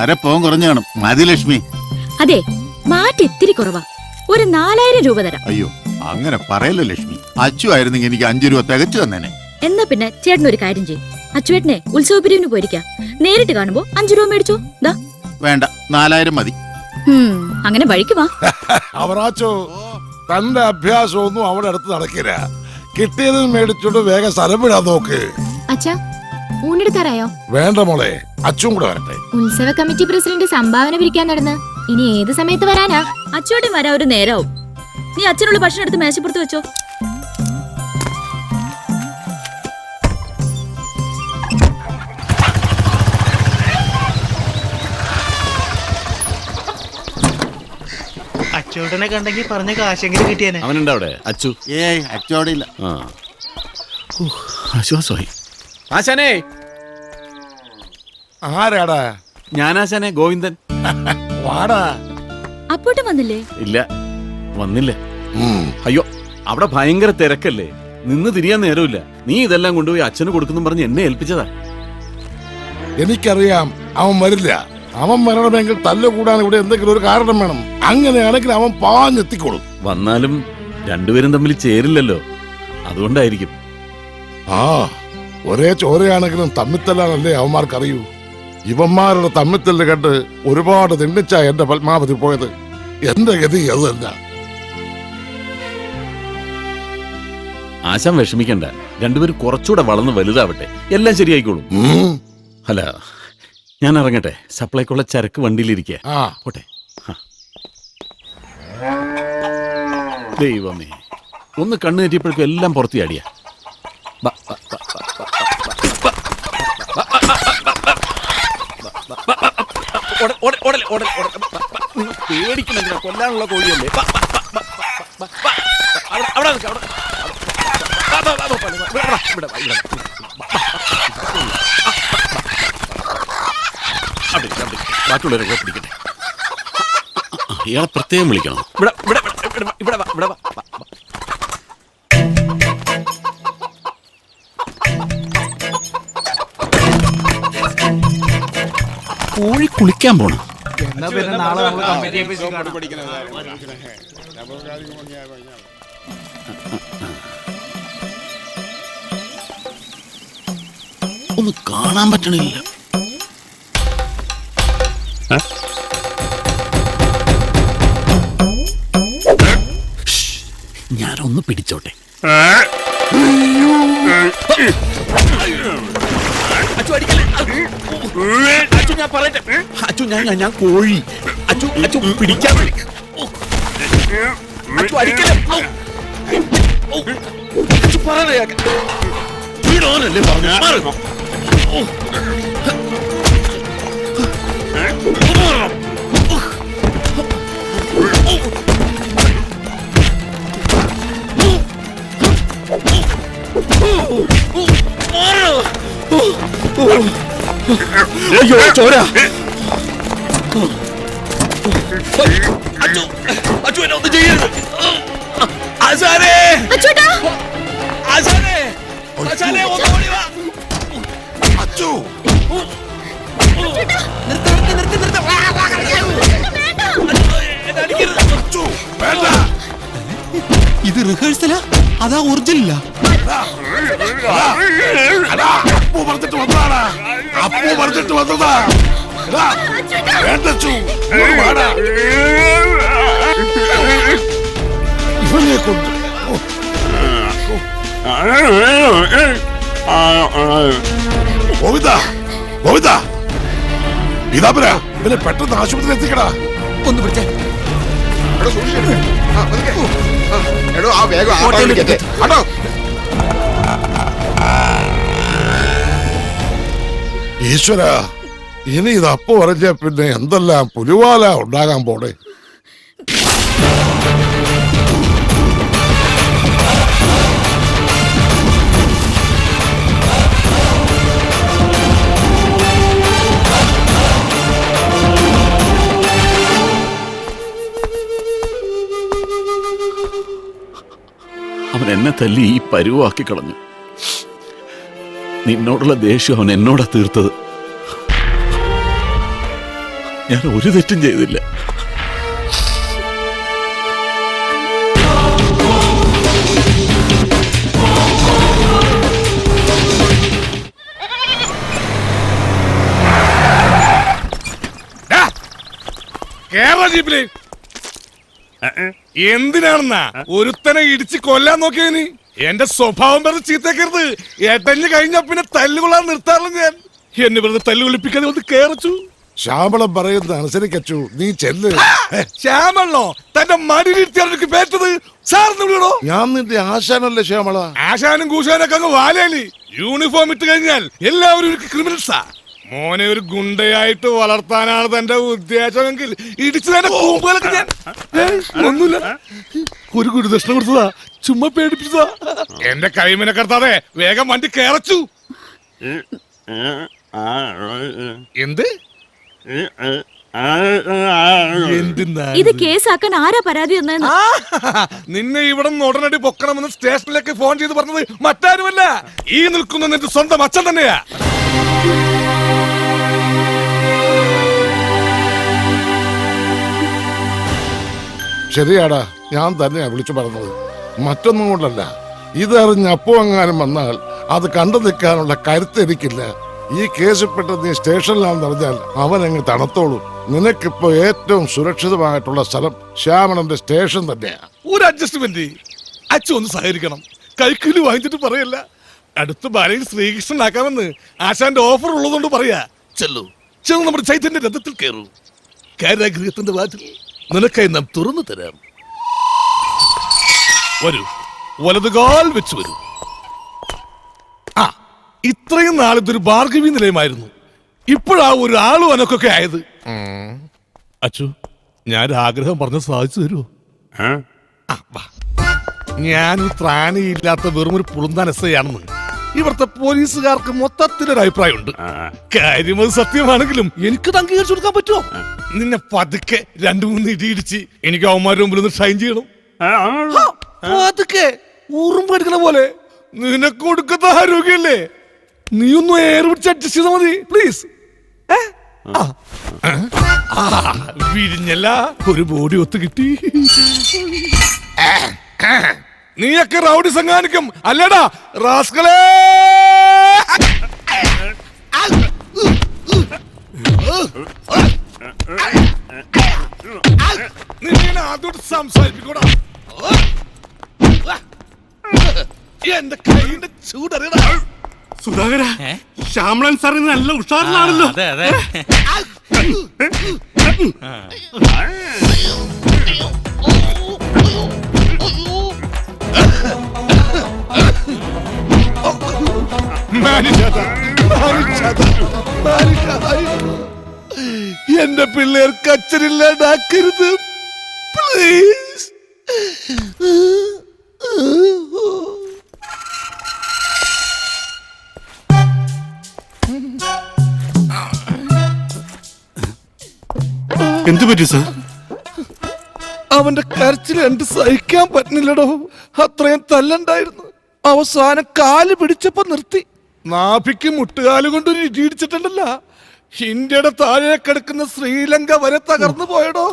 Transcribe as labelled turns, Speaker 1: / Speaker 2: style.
Speaker 1: അരപ്പവും കുറഞ്ഞു കാണും. മതി ലക്ഷ്മി.
Speaker 2: അതെ, മാറ്റി ഇത്തിരി കുറവാ. ഒരു 4000 രൂപ തരാം.
Speaker 1: അയ്യോ, അങ്ങനെ പറയല്ലോ ലക്ഷ്മി. അച്ചു ആയിരുന്നെങ്കിൽ എനിക്ക് 5 രൂപ തികച്ചു തന്നേനെ.
Speaker 2: എന്നാ പിന്നെ ചേട്ടൻ ഒരു കാര്യം ചെയ്യും. അച്ചുവേട്ടനെ ഉത്സവപിരിവിന് പോയിരിക്കാം. നേരിട്ട് കാണുമ്പോ 5 രൂപ മേടിച്ചോ. ദാ
Speaker 1: വേണ്ട, 4000 മതി.
Speaker 2: അങ്ങനെ വഴിക്ക് വാ.
Speaker 3: അവറാച്ചോ, തന്റെ അഭ്യാസമൊന്നും അവിടെ അടുത്ത് നടക്കില്ല. കിട്ടിയതിന് മേടിച്ചോണ്ട് വേഗം സ്ഥലം വിടാൻ നോക്ക്.
Speaker 4: അച്ഛാ, ഊണെടുക്കാറായോ?
Speaker 3: വേണ്ട മോളെ, അച്ഛൻ കൂടെ വരട്ടെ.
Speaker 4: ഉത്സവ കമ്മിറ്റി പ്രസിഡന്റ് സംഭാവന പിരിക്കാൻ നടന്ന് ഇനി ഏത് സമയത്ത് വരാനാ?
Speaker 2: അച്ചുവേട്ടൻ വരാൻ ഒരു നേരാവും. നീ അച്ഛനുള്ള ഭക്ഷണം എടുത്ത് മേശപ്പുറത്ത് വെച്ചോ.
Speaker 5: അച്ചോട്ടനെ കണ്ടെങ്കിൽ പറഞ്ഞ കാശെങ്കിലും കിട്ടിയാനെ.
Speaker 6: അവനുണ്ട് അവിടെ അച്ചു.
Speaker 1: ഏയ്, അച്ചു അവിടെ ഇല്ല.
Speaker 6: ആശ്വാസമായി. ആശാനേ.
Speaker 3: ആരാടാ?
Speaker 6: ഞാനാശാനെ, ഗോവിന്ദൻ.
Speaker 3: വാടാ.
Speaker 2: അപ്പോട്ടും വന്നില്ലേ?
Speaker 6: ഇല്ല, വന്നില്ല. അയ്യോ, അവിടെ ഭയങ്കര തിരക്കല്ലേ, നിന്ന് തിരിയാൻ നേരമില്ല. നീ ഇതെല്ലാം കൊണ്ടുപോയി അച്ഛന് കൊടുക്കുന്നു പറഞ്ഞ് എന്നെ ഏൽപ്പിച്ചതാ.
Speaker 3: എനിക്കറിയാം അവൻ വരില്ല. അവൻ വരണമെങ്കിൽ തല്ലുകൂടാൻ ഇവിടെ എന്തെങ്കിലും ഒരു കാരണം വേണം. അങ്ങനെയാണെങ്കിൽ അവൻ പാഞ്ഞെത്തിക്കോളും.
Speaker 6: വന്നാലും രണ്ടുപേരും തമ്മിൽ ചേരില്ലല്ലോ, അതുകൊണ്ടായിരിക്കും.
Speaker 3: ആ, ഒരേ ചോരയാണെങ്കിലും തമ്മിത്തല്ലാണല്ലേ അവന്മാർക്കറിയൂ. ഇവന്മാരുടെ തമ്മിത്തല്ല് കണ്ട് ഒരുപാട് നിന്നിച്ച എന്റെ പത്മാവതി പോയത്. എന്റെ ഗതി അത് തന്നെ.
Speaker 6: ആശാൻ വിഷമിക്കണ്ട, രണ്ടുപേരും കുറച്ചുകൂടെ വളർന്ന് വലുതാവട്ടെ, എല്ലാം ശരിയായിക്കോളും. അല്ല, ഞാൻ ഇറങ്ങട്ടെ. സപ്ലൈക്കുള്ള ചരക്ക് വണ്ടിയിലിരിക്കുക. പോട്ടെ. ദൈവമേ, ഒന്ന് കണ്ണു തെറ്റിയപ്പോഴേക്കും എല്ലാം പുറത്തു ചാടിയ. പേടിക്കുന്നെന്തിനാ? കൊല്ലാനുള്ള കോഴിയല്ലേ. ബാക്കിയുള്ളവരൊക്കെ പിടിക്കട്ടെ. ഇയാളെ പ്രത്യേകം വിളിക്കണം. കോഴി കുളിക്കാൻ പോണം. ഒന്ന് കാണാൻ പറ്റണില്ല. ഞാനൊന്ന് പിടിച്ചോട്ടെ. ഞാൻ പറയട്ടെ. അച്ചു, ഞാൻ കോഴി. അച്ചു പിടിക്കാൻ പറഞ്ഞല്ലേ പറഞ്ഞു. അയ്യോ, ചോര. അച്ചു, എന്നെ ഒന്നും ചെയ്യരുത്. ആശാനേ, ആശാനേ, ആശാനേ, ഒന്ന് ഓടി വാ.
Speaker 3: അച്ചു,
Speaker 7: ഇത് റിഹേഴ്സലാ, അതാ ഒറിജിനലാ?
Speaker 3: അപ്പു പറഞ്ഞിട്ട് വന്നതാ. അപ്പു പറഞ്ഞിട്ട് വന്നതാ. ഇവനെ കൊണ്ട് ഗോവിന്ദ, ഗോവിന്ദ, ഇതാ ഇവനെ പെട്ടെന്ന് ആശുപത്രിയിൽ എത്തിക്കടാ.
Speaker 7: ഒന്ന് പിടിച്ചേ.
Speaker 3: ഈശ്വര, ഇനി ഇത് അപ്പു പറഞ്ഞ പിന്നെ എന്തെല്ലാം പുലിവാല ഉണ്ടാകാൻ പോണേ.
Speaker 6: അവൻ എന്നെ തല്ലി ഈ പരുവാക്കി കളഞ്ഞു. നിന്നോടുള്ള ദേഷ്യം അവൻ എന്നോടാ തീർത്തത്. ഞാൻ ഒരു തെറ്റും ചെയ്തില്ല.
Speaker 3: എന്തിനാണെന്നാ ഒരുത്തനെ ഇടിച്ച് കൊല്ലാൻ നോക്കിയ നീ? എന്റെ സ്വഭാവം പറഞ്ഞ് ചീത്തക്കരുത്. ഏട്ടഞ്ഞ് കഴിഞ്ഞ പിന്നെ തല്ലുകൊള്ളാൻ നിർത്താറില്ല ഞാൻ. എന്നെ വെറുതെ തല്ലുകൊള്ളിപ്പിക്കാതെ ഒന്ന് കേറച്ചു. ശ്യാമളം പറയുന്നത് അനുസരിക്കച്ചു. നീ ചെല്ല്. ശ്യാമളോ തന്റെ മടിയിലിരുത്തിയാണ് പേറ്റത്? സാറിന് വിളിയോ? ഞാൻ നിന്റെ ആശാനല്ലേ ശ്യാമള? ആശാനും കൂശാനൊക്കെ അങ്ങ് വാലേലി. യൂണിഫോം ഇട്ട് കഴിഞ്ഞാൽ എല്ലാവരും ക്രിമിനൽസാ. മോനെ ഒരു ഗുണ്ടയായിട്ട് വളർത്താനാണ് തന്റെ ഉദ്ദേശമെങ്കിൽ ഇടിച്ചു തന്നെ കൂമ്പുകളൊക്കെ ഞാൻ. ഒന്നുമില്ല, ഒരു ഗുരുദക്ഷിണ കൊടുത്തതാ, ചുമ്മാ പേടിപ്പിച്ചതാ. എന്റെ കൈമിനെ കടത്താതെ വേഗം വണ്ടി കേറച്ചു. എന്ത്
Speaker 2: ഇത് കേസാക്കാൻ ആരാ പരാതി തന്നെന്ന്?
Speaker 3: നിന്നെ ഇവിടെ നിന്ന് ഉടനടി പൊക്കണമെന്ന് സ്റ്റേഷനിലേക്ക് ഫോൺ ചെയ്ത് പറഞ്ഞത് മറ്റാരുമല്ല, ഈ നിൽക്കുന്ന നിന്റെ സ്വന്തം അച്ഛൻ തന്നെയാ. ശരിയാടാ, ഞാൻ തന്നെയാ വിളിച്ചു പറഞ്ഞത്. മറ്റൊന്നും കൊണ്ടല്ല, ഇതറിഞ്ഞ അപ്പോ അങ്ങാനും വന്നാൽ അത് കണ്ടു നിൽക്കാനുള്ള കരുത്ത് എനിക്കില്ല. ഈ കേസിൽപ്പെട്ട് നീ സ്റ്റേഷനിലാണെന്ന് അറിഞ്ഞാൽ അവൻ അങ്ങ് തണുത്തോളൂ. നിനക്കിപ്പോ ഏറ്റവും സുരക്ഷിതമായിട്ടുള്ള സ്ഥലം ശ്യാമളന്റെ സ്റ്റേഷൻ തന്നെയാ. ഒരു അഡ്ജസ്റ്റ്മെന്റ് അച്ഛൻ ഒന്ന് സഹകരിക്കണം. കൈക്കൂലി വാങ്ങിച്ചിട്ട് പറയല്ല. അടുത്ത ബാലയിൽ ശ്രീകൃഷ്ണനാക്കാമെന്ന് ആശാന്റെ ഓഫർ ഉള്ളതുകൊണ്ട് പറയാ. ചെല്ലു, ചെന്ന് നമ്മുടെ ചൈതന്യ രഥത്തിൽ കയറൂ. കാരാഗൃഹത്തിന്റെ വാതിൽ നിനക്കായി നാം തുറന്നു തരാം. വരൂ, വലതുകാൽ വെച്ച് വരൂ. ആ, ഇത്രയും നാൾ ഇതൊരു ഭാർഗവി നിലയമായിരുന്നു. ഇപ്പോഴാ ഒരു ആളും അനക്കൊക്കെ ആയത്. അച്ചു, ഞാൻ ആഗ്രഹം പറഞ്ഞ് സാധിച്ചു തരുമോ? ഞാനൊരു ത്രാണിയില്ലാത്ത വെറും ഒരു പുളുന്താൻ എസ്ഐയാണെന്ന് ഇവിടുത്തെ പോലീസുകാർക്ക് മൊത്തത്തിലൊരു അഭിപ്രായമുണ്ട്. കാര്യം അത് സത്യമാണെങ്കിലും എനിക്ക് അംഗീകരിച്ചു കൊടുക്കാൻ പറ്റുമോ? നിന്നെ പതുക്കെ 2-3 ഇടിയിടിച്ച് എനിക്ക് അവന്മാരുടെ മുമ്പിൽ ഒന്ന് ഷൈൻ ചെയ്യണം. പതുക്കെ ഊറും പഠിക്കണ പോലെ. നിനക്ക് കൊടുക്കുന്ന ആരോഗ്യല്ലേ, നീ ഒന്ന് എയർ പിടിച്ച് അഡ്ജസ്റ്റ് ചെയ്താൽ മതി പ്ലീസ്. വിരിഞ്ഞല്ല, ഒരു ബോഡി ഒത്തു കിട്ടി. നീയൊക്കെ റൗഡി സംഘാനിക്കും അല്ലേടാ റാസ്കളേ? നിന്നെ അതോട് സംസാരിപ്പിക്കൂടാ. എന്റെ കൈന്റെ ചൂടറിയടാ.
Speaker 8: സുധാകര, ശ്യാമളൻ സാറിന് നല്ല ഉഷാറിലാണല്ലോ.
Speaker 5: അതെ അതെ.
Speaker 3: എന്റെ പിള്ളേർക്ക് അച്ഛനില്ലാണ്ടാക്കരുത് പ്ലീസ്.
Speaker 8: എന്തു പറ്റി സാർ?
Speaker 3: അവന്റെ കരച്ചിൽ എന്ത് സഹിക്കാൻ പറ്റുന്നില്ലടോ. അത്രയും തല്ലുണ്ടായിരുന്നു. അവസാനം കാല് പിടിച്ചപ്പോ നിർത്തി. നാഭിക്ക് മുട്ടുകാല് കൊണ്ട് ഒരു ഇടിയിടിച്ചിട്ടുണ്ടല്ല. ഇന്ത്യയുടെ താഴെ കിടക്കുന്ന ശ്രീലങ്ക വരെ തകർന്നു പോയടോ.